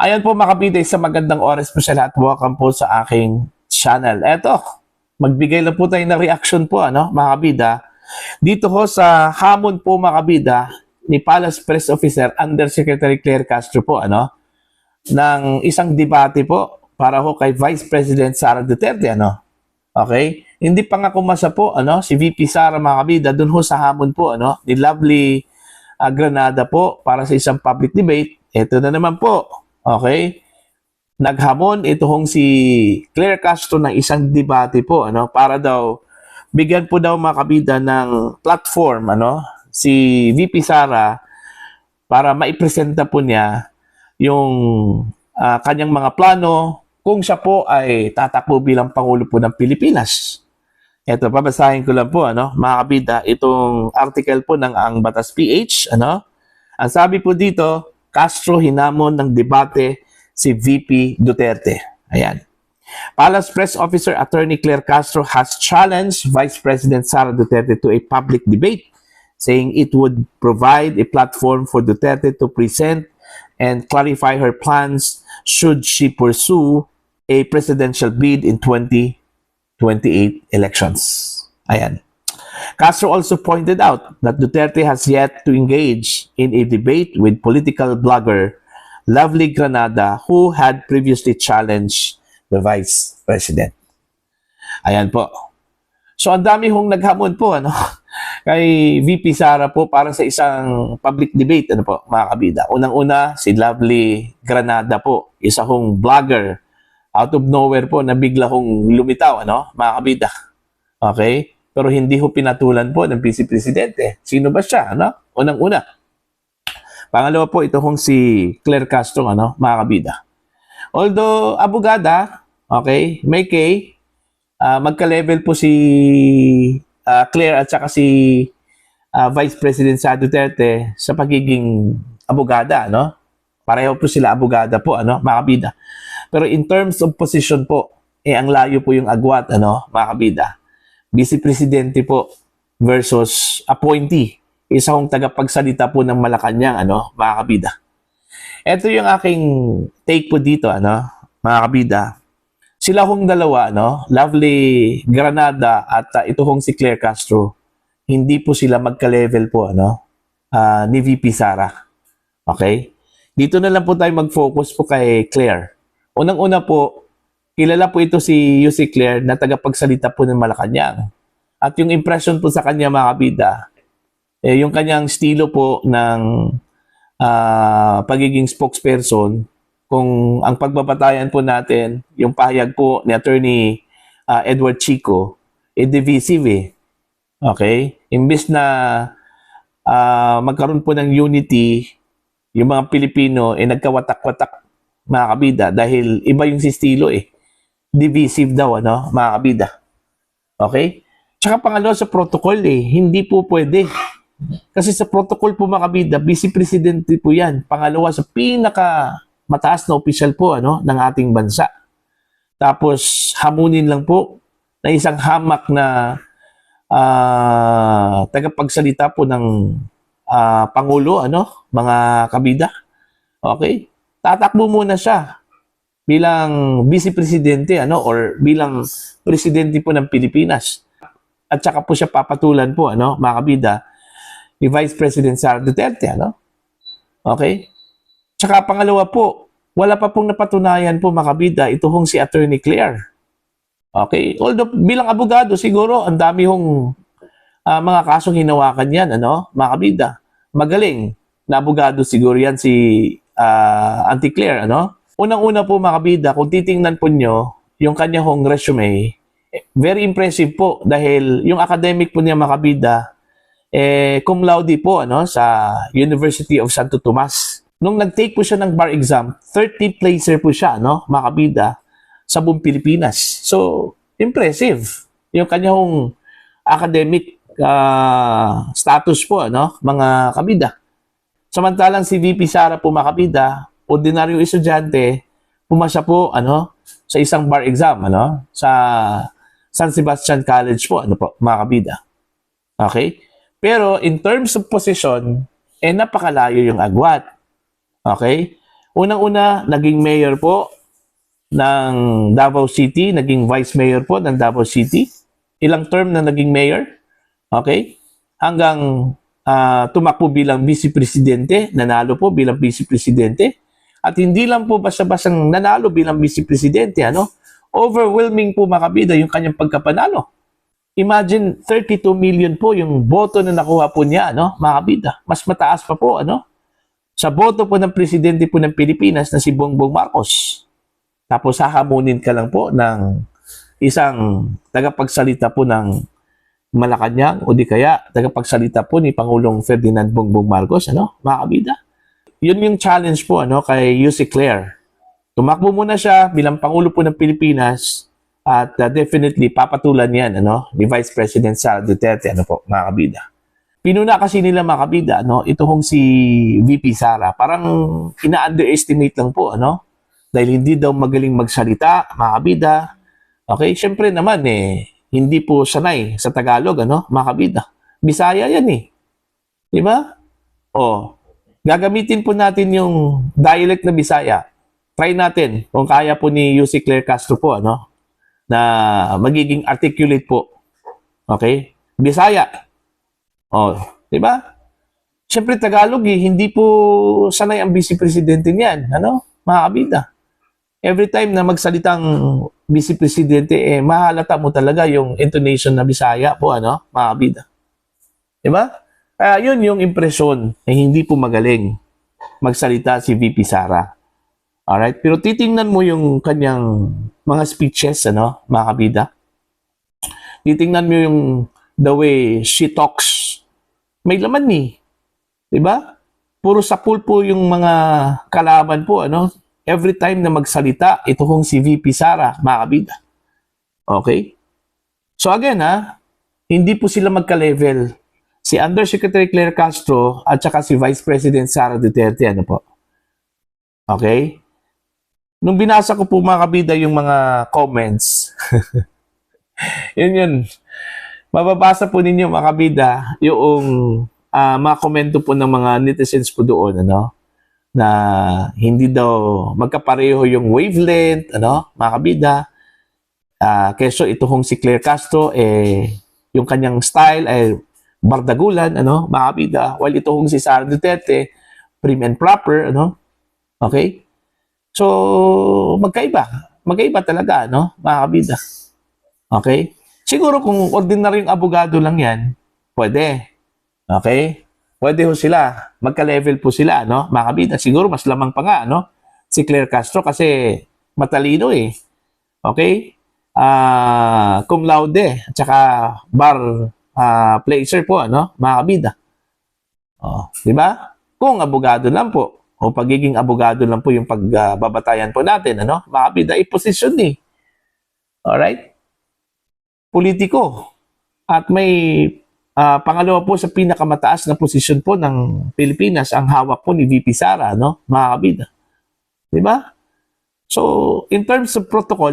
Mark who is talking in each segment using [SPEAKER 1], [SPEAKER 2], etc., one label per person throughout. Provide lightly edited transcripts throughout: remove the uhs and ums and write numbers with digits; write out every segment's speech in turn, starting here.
[SPEAKER 1] Ayan po mga kabida, sa magandang oras po sa lahat. Welcome po sa aking channel. Eto, magbigay lang po tayo ng reaction po, mga kabida. Dito ho sa hamon po mga kabida ni Palace Press Officer Undersecretary Claire Castro po, ng isang debate po para ho kay Vice President Sara Duterte, Okay? Hindi pa nga kumasa po, si VP Sara mga kabida, dun ho sa hamon po, ni Lovely Granada po para sa isang public debate. Ito na naman po. Okay? Naghamon ito hong si Claire Castro ng isang debate po, para daw bigyan po daw mga kabida ng platform, si VP Sara para maipresenta po niya yung kanyang mga plano kung siya po ay tatakbo bilang Pangulo po ng Pilipinas. Ito, babasahin ko lang po, mga kabida, itong article po ng Ang Batas PH, Ang sabi po dito, Castro hinamon ng debate si VP Duterte. Ayan. Palace Press Officer Attorney Claire Castro has challenged Vice President Sara Duterte to a public debate, saying it would provide a platform for Duterte to present and clarify her plans should she pursue a presidential bid in 2028 elections. Ayan. Castro also pointed out that Duterte has yet to engage in a debate with political blogger Lovely Granada, who had previously challenged the Vice President. Ayan po. So, ang dami hong naghamon po, kay VP Sara po para sa isang public debate, mga kabida. Unang-una, si Lovely Granada po, isa hong blogger, out of nowhere po, na bigla hong lumitaw, mga kabida. Okay? Pero hindi ho pinatulan po ng Vice Presidente. Sino ba siya? Unang-una. Pangalawa po, ito hong si Claire Castro, mga kabida. Although, abogada, okay, may K, magka-level po si Claire at saka si Vice President Sara Duterte sa pagiging abogada, Pareho po sila abogada po, mga kabida. Pero in terms of position po, ang layo po yung agwat, mga kabida. Vice Presidente po versus appointee. Isa kong tagapagsalita po ng Malacanang, mga kabida. Ito yung aking take po dito, mga kabida. Sila hong dalawa, Lovely Granada at ito hong si Claire Castro, hindi po sila magka-level po, ni VP Sara. Okay? Dito na lang po tayo mag-focus po kay Claire. Unang-una po, kilala po ito si UC Claire na tagapagsalita po ng Malacanang. At yung impression po sa kanya mga kabida, yung kanyang estilo po ng pagiging spokesperson, kung ang pagbabatayan po natin, yung pahayag po ni Attorney Edward Chico, divisive. Okay? Imbes na magkaroon po ng unity, yung mga Pilipino nagkawatak-watak mga kabida dahil iba yung estilo divisive daw, mga kabida. Okay? Tsaka pangalawa sa protocol, hindi po pwede. Kasi sa protocol po mga kabida, Vice Presidente po yan. Pangalawa sa pinaka mataas na opisyal po, ng ating bansa. Tapos, hamunin lang po na isang hamak na tagapagsalita po ng Pangulo, mga kabida. Okay? Tatakbo muna siya bilang Vice Presidente or bilang Presidente po ng Pilipinas. At saka po siya papatulan po mga kabida ni Vice President Sara Duterte. Okay? Tsaka pangalawa po, wala pa pong napatunayan po mga kabida ito hong si Attorney Claire. Okay? Although bilang abogado siguro ang dami hong mga kasong hinawakan yan, mga kabida. Magaling na abogado siguro yan si Auntie Claire, Unang-una po mga kabida, kung titingnan po nyo yung kanya hong resume, very impressive po dahil yung academic po niya mga kabida, cum laude po sa University of Santo Tomas. Nung nag-take po siya ng bar exam, 30 placer po siya, mga kabida, sa buong Pilipinas. So, impressive. Yung kanyang academic status po, mga kabida. Samantalang si VP Sara po, mga kabida, ordinaryong estudyante, pumasa po, sa isang bar exam, sa San Sebastian College po, mga kabida. Okay? Pero in terms of position, napakalayo yung agwat. Okay? Unang-una, naging mayor po ng Davao City, naging vice mayor po ng Davao City. Ilang term na naging mayor, okay? Hanggang tumakbo bilang vice presidente, nanalo po bilang vice presidente. At hindi lang po basta-bastang nanalo bilang vice presidente, ano? Overwhelming po mga kabida yung kanyang pagkapanalo. Imagine 32 million po yung boto na nakuha po niya, no? Mga kabida. Mas mataas pa po, ano? Sa boto po ng presidente po ng Pilipinas na si Bongbong Marcos. Tapos hahamunin ka lang po ng isang tagapagsalita po ng Malacanang o di kaya tagapagsalita po ni Pangulong Ferdinand Bongbong Marcos, ano? Mga kabida. Yun yung challenge po, ano, kay Yussi Claire. Tumakbo muna siya bilang Pangulo po ng Pilipinas at definitely papatulan yan, ano, ni Vice President Sara Duterte, ano po, mga kabida. Pinuna kasi nila mga kabida, no, ito hong si VP Sara, parang ina-underestimate lang po, ano, dahil hindi daw magaling magsalita, mga kabida. Okay, syempre naman hindi po sanay sa Tagalog, ano, mga kabida. Bisaya yan di ba? Gagamitin po natin yung dialect na Bisaya. Try natin kung kaya po ni Yussi Claire Castro po, ano, na magiging articulate po. Okay? Bisaya. Di ba? Siyempre Tagalog hindi po sanay ang vice presidente niyan, ano? Mga kabida. Every time na magsalitang vice presidente, mahalata mo talaga yung intonation na Bisaya po, ano? Mga kabida. Di ba? Kaya yun yung impresyon na hindi po magaling magsalita si VP Sara. Alright? Pero titingnan mo yung kanyang mga speeches, ano, mga kabida. Titingnan mo yung the way she talks. May laman diba? Puro sapul po yung mga kalaban po, ano? Every time na magsalita, ito hong si VP Sara, mga kabida. Okay? So again, hindi po sila magka-level. Si Undersecretary Claire Castro at saka si Vice President Sara Duterte, ano po? Okay? Nung binasa ko po mga kabida yung mga comments, yun. Mababasa po ninyo mga kabida yung mga komento po ng mga netizens po doon, ano? Na hindi daw magkapareho yung wavelength, ano? Mga kabida. Keso ito hong si Claire Castro, yung kanyang style ay bardagulan, ano, mga kabida. While ito hong si Sara Duterte, prim and proper, ano. Okay? So, magkaiba talaga, no, mga kabida. Okay? Siguro kung ordinaryong abogado lang yan, pwede. Okay? Pwede ho sila. Magka-level po sila, no, mga kabida. Siguro mas lamang pa nga, no, si Claire Castro kasi matalino Okay? Cum laude at saka bar placer po, ano, mga kabida. Di ba? Kung abogado lang po, o pagiging abogado lang po yung pagbabatayan po natin, ano, mga kabida, posisyon Alright? Politiko. At may pangalawa po sa pinakamataas na posisyon po ng Pilipinas, ang hawak po ni VP Sara, no, mga kabida. Di ba? So, in terms of protocol,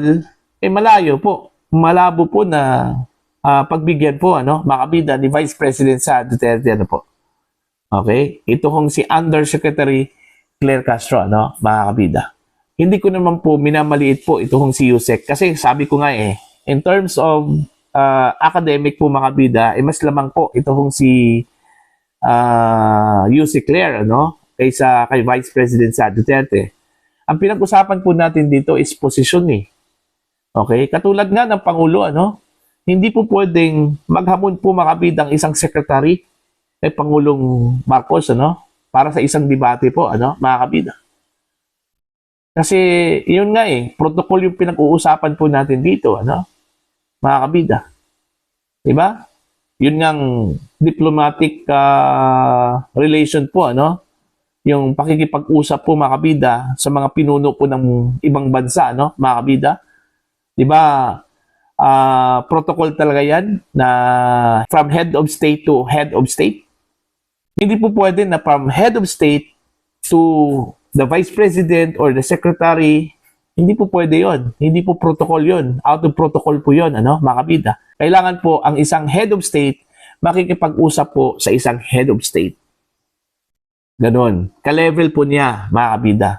[SPEAKER 1] malayo po. Malabo po na pagbigyan po, ano, mga kabida, ni Vice President Sara Duterte, ano po. Okay? Ito hong si Undersecretary Claire Castro, ano, mga kabida. Hindi ko naman po minamaliit po ito hong si Yusek kasi sabi ko nga in terms of academic po mga kabida, mas lamang po ito hong si Yusek Claire, ano, kaysa kay Vice President Sara Duterte. Ang pinag-usapan po natin dito is posisyon Okay? Katulad nga ng Pangulo, ano, hindi po pwedeng maghamon po mga kabida ang isang secretary kay Pangulong Marcos, ano, para sa isang debate po, ano, mga kabida. Kasi yun nga protocol yung pinag-uusapan po natin dito, ano, mga kabida. Diba? Yun ngang diplomatic relation po, ano, yung pakikipag-usap po mga kabida sa mga pinuno po ng ibang bansa, ano, mga kabida. Diba? Protocol talaga yan na from head of state to head of state. Hindi po pwede na from head of state to the vice president or the secretary. Hindi po pwede yon. Hindi po protocol yon. Out of protocol po yon, ano, mga kabida. Kailangan po ang isang head of state makikipag-usap po sa isang head of state. Ganon. Ka-level po niya, mga kabida.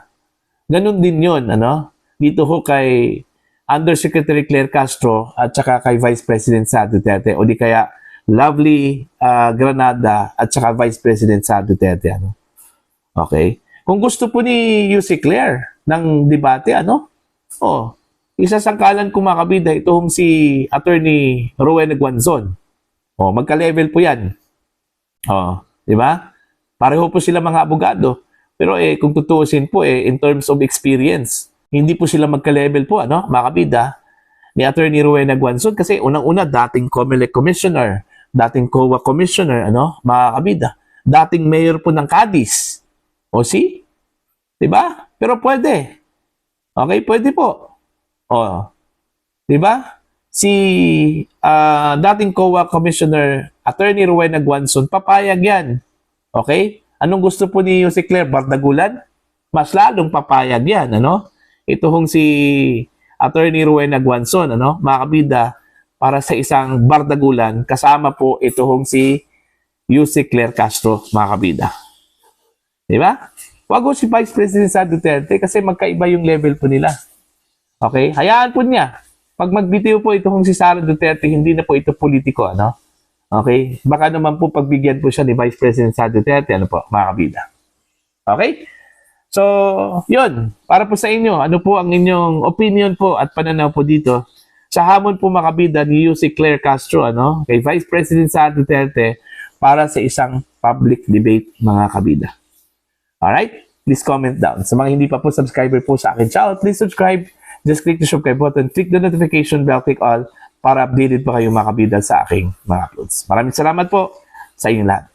[SPEAKER 1] ganun din yun, ano? Dito ho kay Undersecretary Claire Castro at saka kay Vice President Sara Duterte o di kaya Lovely Granada at saka Vice President Sara Duterte, ano? Okay? Kung gusto po ni UC Claire ng debate, ano? Oh, isasangkalan ko mga kabida, itong si Attorney Rowena Guanzon. Oh, magka-level po yan. Oh, di ba? Pareho po sila mga abogado. Pero kung tutuusin po in terms of experience, hindi po sila magka-level po, ano, mga kabida, ni Attorney Rowena Guanzon kasi unang-una dating COMELEC Commissioner, dating COA Commissioner, ano, mga kabida, dating mayor po ng Cadiz. O see? 'Di ba? Pero pwede. Okay, pwede po. O, 'di ba? Si dating COA Commissioner Attorney Rowena Guanzon, papayag 'yan. Okay? Anong gusto po ni Jose Claire Bardagulan? Mas lalong papayag 'yan, ano? Ito hong si Attorney Rowena Guanzon, ano? Mga kabida, para sa isang Bardagulan, kasama po ito hong si Jose Claire Castro, mga kabida. Di ba? Wag ko si Vice President Sara Duterte kasi magkaiba yung level po nila. Okay? Hayaan po niya. Pag magbitiw po ito kung si Sara Duterte, hindi na po ito politiko, ano? Okay? Baka naman po pagbigyan po siya ni Vice President Sara Duterte, ano po, mga kabida. Okay? So, yun. Para po sa inyo, ano po ang inyong opinion po at pananaw po dito sa hamon po mga kabida ni UC Claire Castro, ano? Kay Vice President Sara Duterte para sa isang public debate, mga kabida. Alright? Please comment down. Sa mga hindi pa po subscriber po sa akin channel, please subscribe. Just click the subscribe button, click the notification bell, click all para updated pa kayo mga kabida sa aking mga uploads. Maraming salamat po sa inyong lahat.